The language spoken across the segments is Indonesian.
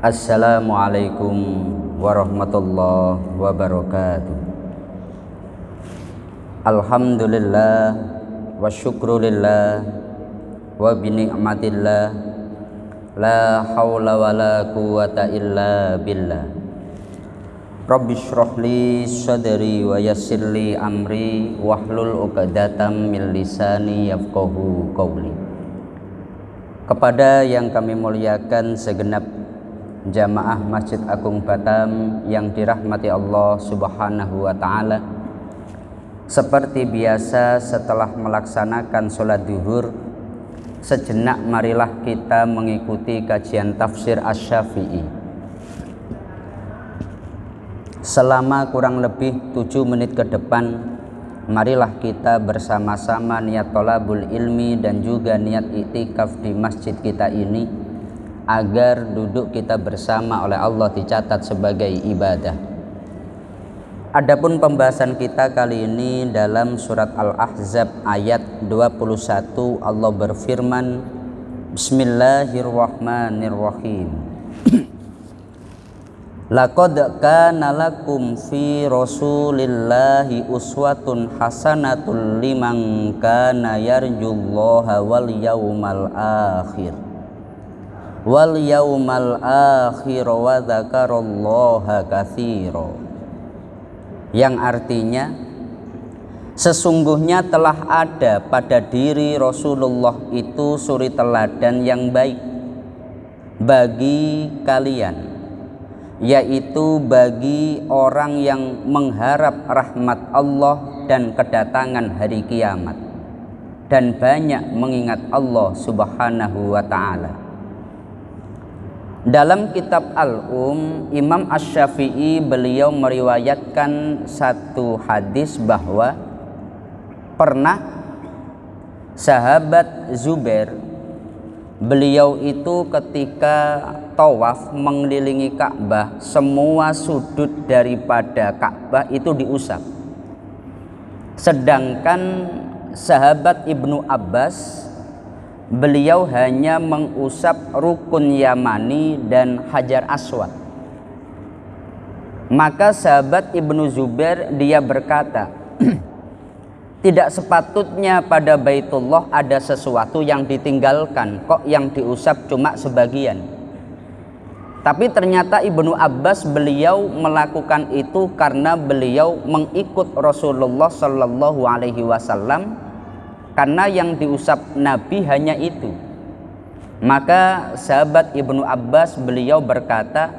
Assalamualaikum warahmatullahi wabarakatuh. Alhamdulillah wa syukrulillah wa bini'matillah la hawla wa la quwata illa billah. Rabbi shrah li sadri wa yassir li amri wahlul 'uqdatam min lisani yafqahu qawli. Kepada yang kami muliakan segenap jamaah Masjid Agung Batam yang dirahmati Allah Subhanahu wa ta'ala, seperti biasa setelah melaksanakan sholat duhur, sejenak marilah kita mengikuti kajian tafsir Asy-Syafi'i selama kurang lebih 7 menit ke depan. Marilah kita bersama-sama niat thalabul ilmi dan juga niat iktikaf di masjid kita ini, agar duduk kita bersama oleh Allah dicatat sebagai ibadah. Adapun pembahasan kita kali ini dalam surat Al-Ahzab ayat 21, Allah berfirman, Bismillahirrahmanirrahim. Laqad kana lakum fi rasulillahi uswatun hasanatun liman kana yarjullaha wal yawmal akhir wa dzakarallaha katsira, yang artinya sesungguhnya telah ada pada diri Rasulullah itu suri teladan yang baik bagi kalian, yaitu bagi orang yang mengharap rahmat Allah dan kedatangan hari kiamat dan banyak mengingat Allah Subhanahu wa ta'ala. Dalam kitab Imam Asy-Syafi'i beliau meriwayatkan satu hadis bahwa pernah sahabat Zubair, beliau itu ketika tawaf mengelilingi Ka'bah, semua sudut daripada Ka'bah itu diusap. Sedangkan sahabat Ibnu Abbas, beliau hanya mengusap rukun Yamani dan Hajar Aswad. Maka sahabat Ibnu Zubair dia berkata, tidak sepatutnya pada Baitullah ada sesuatu yang ditinggalkan, kok yang diusap cuma sebagian. Tapi ternyata Ibnu Abbas beliau melakukan itu karena beliau mengikut Rasulullah Shallallahu Alaihi Wasallam, karena yang diusap Nabi hanya itu. Maka sahabat Ibnu Abbas beliau berkata,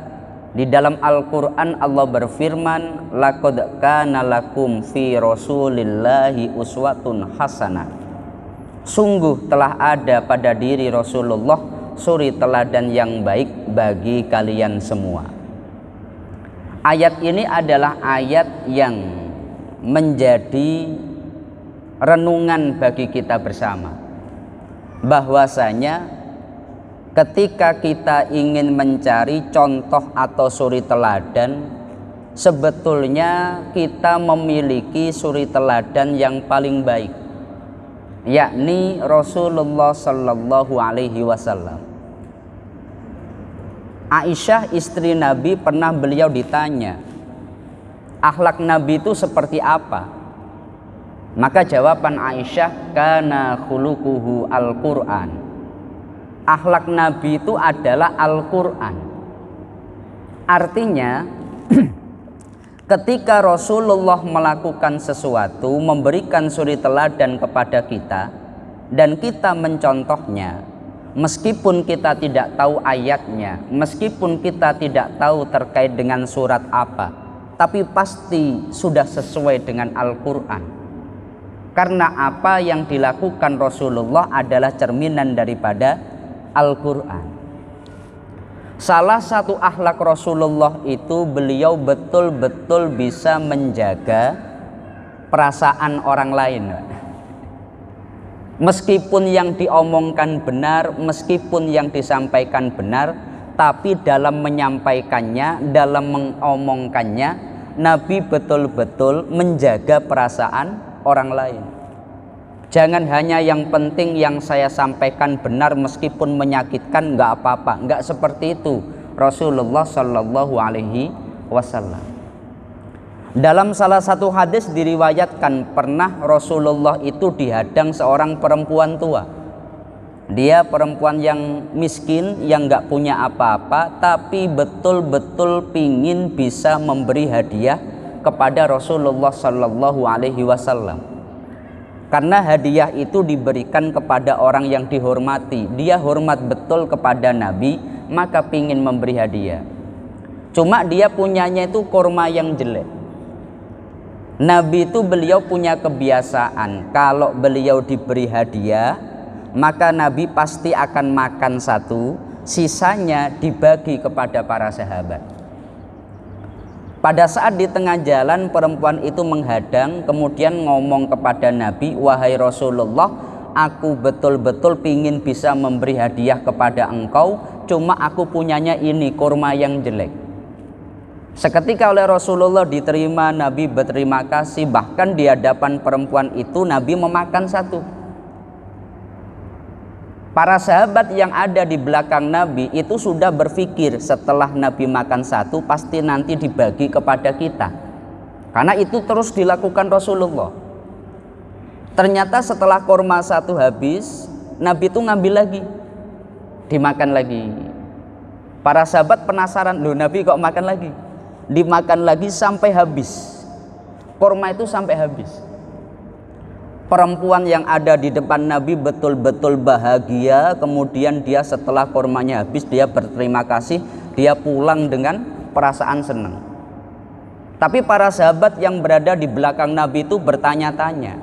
di dalam Al-Quran Allah berfirman, laqad kana lakum fi rasulillahi uswatun hasanah, sungguh telah ada pada diri Rasulullah suri teladan yang baik bagi kalian semua. Ayat ini adalah ayat yang menjadi renungan bagi kita bersama, bahwasanya ketika kita ingin mencari contoh atau suri teladan, sebetulnya kita memiliki suri teladan yang paling baik, yakni Rasulullah Sallallahu Alaihi Wasallam. Aisyah istri Nabi pernah beliau ditanya, akhlak Nabi itu seperti apa? Maka jawaban Aisyah, kana khuluquhu al-Qur'an. Akhlak Nabi itu adalah Al-Qur'an. Artinya ketika Rasulullah melakukan sesuatu, memberikan suri teladan kepada kita, dan kita mencontohnya, meskipun kita tidak tahu ayatnya, meskipun kita tidak tahu terkait dengan surat apa, tapi pasti sudah sesuai dengan Al-Qur'an. Karena apa yang dilakukan Rasulullah adalah cerminan daripada Al-Quran. Salah satu akhlak Rasulullah itu beliau betul-betul bisa menjaga perasaan orang lain. Meskipun yang diomongkan benar, meskipun yang disampaikan benar, tapi dalam menyampaikannya, dalam mengomongkannya, Nabi betul-betul menjaga perasaan orang lain. Jangan hanya yang penting yang saya sampaikan benar meskipun menyakitkan, nggak apa-apa. Nggak seperti itu. Rasulullah Shallallahu Alaihi Wasallam. Dalam salah satu hadis diriwayatkan pernah Rasulullah itu dihadang seorang perempuan tua. Dia perempuan yang miskin, yang nggak punya apa-apa, tapi betul-betul pingin bisa memberi hadiah kepada Rasulullah Shallallahu Alaihi Wasallam. Karena hadiah itu diberikan kepada orang yang dihormati, dia hormat betul kepada Nabi, maka pingin memberi hadiah. Cuma dia punyanya itu kurma yang jelek. Nabi itu beliau punya kebiasaan, kalau beliau diberi hadiah, maka Nabi pasti akan makan satu, sisanya dibagi kepada para sahabat. Pada saat di tengah jalan perempuan itu menghadang, kemudian ngomong kepada Nabi, wahai Rasulullah, aku betul-betul pingin bisa memberi hadiah kepada engkau, cuma aku punyanya ini, kurma yang jelek. Seketika oleh Rasulullah diterima, Nabi berterima kasih, bahkan di hadapan perempuan itu Nabi memakan satu. Para sahabat yang ada di belakang Nabi itu sudah berpikir setelah Nabi makan satu pasti nanti dibagi kepada kita, karena itu terus dilakukan Rasulullah. Ternyata setelah kurma satu habis, Nabi itu ngambil lagi, dimakan lagi. Para sahabat penasaran, loh Nabi kok makan lagi? Dimakan lagi sampai habis, kurma itu sampai habis. Perempuan yang ada di depan Nabi betul-betul bahagia. Kemudian dia setelah kurmanya habis, dia berterima kasih, dia pulang dengan perasaan senang. Tapi para sahabat yang berada di belakang Nabi itu bertanya-tanya,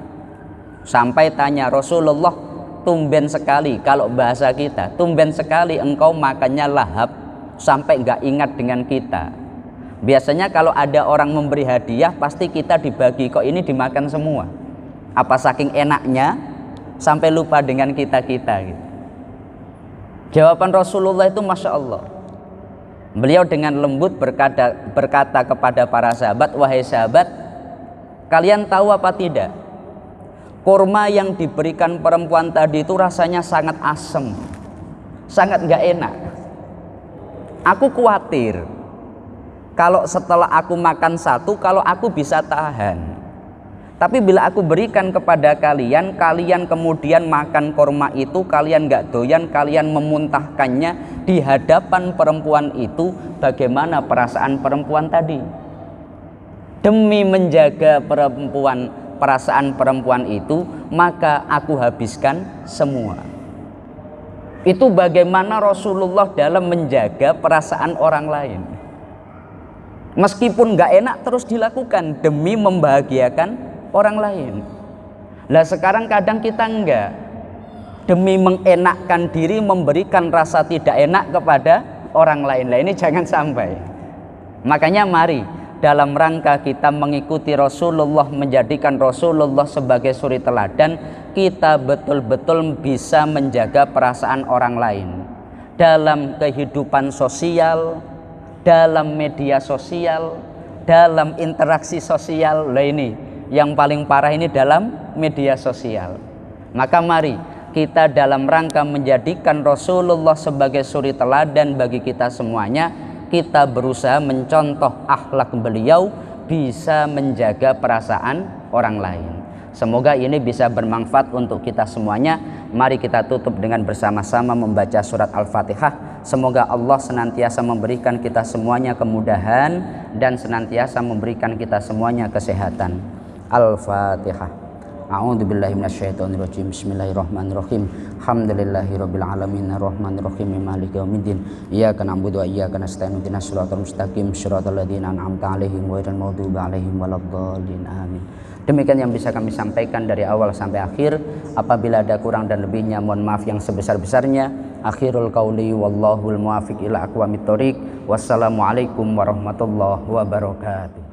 sampai tanya, Rasulullah, tumben sekali, kalau bahasa kita, tumben sekali engkau makannya lahap sampai nggak ingat dengan kita. Biasanya kalau ada orang memberi hadiah pasti kita dibagi, kok ini dimakan semua. Apa saking enaknya sampai lupa dengan kita-kita gitu. Jawaban Rasulullah itu Masya Allah. Beliau dengan lembut berkata kepada para sahabat, wahai sahabat, kalian tahu apa tidak, kurma yang diberikan perempuan tadi itu rasanya sangat asam, sangat gak enak. Aku khawatir kalau setelah aku makan satu, kalau aku bisa tahan. Tapi bila aku berikan kepada kalian, kalian kemudian makan kurma itu, kalian gak doyan, kalian memuntahkannya di hadapan perempuan itu, bagaimana perasaan perempuan tadi? Demi menjaga perasaan perempuan itu, maka aku habiskan semua. Itu bagaimana Rasulullah dalam menjaga perasaan orang lain. Meskipun gak enak terus dilakukan demi membahagiakan orang lain. Lah sekarang kadang kita enggak, demi mengenakkan diri memberikan rasa tidak enak kepada orang lain. Lah ini jangan sampai. Makanya mari dalam rangka kita mengikuti Rasulullah, menjadikan Rasulullah sebagai suri teladan, kita betul-betul bisa menjaga perasaan orang lain dalam kehidupan sosial, dalam media sosial, dalam interaksi sosial. Lah ini yang paling parah ini dalam media sosial. Maka mari kita dalam rangka menjadikan Rasulullah sebagai suri teladan bagi kita semuanya, kita berusaha mencontoh akhlak beliau, bisa menjaga perasaan orang lain. Semoga ini bisa bermanfaat untuk kita semuanya. Mari kita tutup dengan bersama-sama membaca surat Al-Fatihah. Semoga Allah senantiasa memberikan kita semuanya kemudahan dan senantiasa memberikan kita semuanya kesehatan. Al-Fatihah. A'udzubillahi minasyaitonirrajim. Bismillahirrahmanirrahim. Alhamdulillahirabbil alamin arrahmanirrahim maliki yaumiddin. Iyyaka na'budu wa iyyaka nasta'in. Ihdinas siratal mustaqim siratal ladzina an'amta 'alaihim ghairil maghdubi 'alaihim waladdallin. Amin. Demikian yang bisa kami sampaikan dari awal sampai akhir. Apabila ada kurang dan lebihnya mohon maaf yang sebesar-besarnya. Akhirul qauli wallahul muwaffiq ila aqwamit thoriq. Wassalamualaikum warahmatullahi wabarakatuh.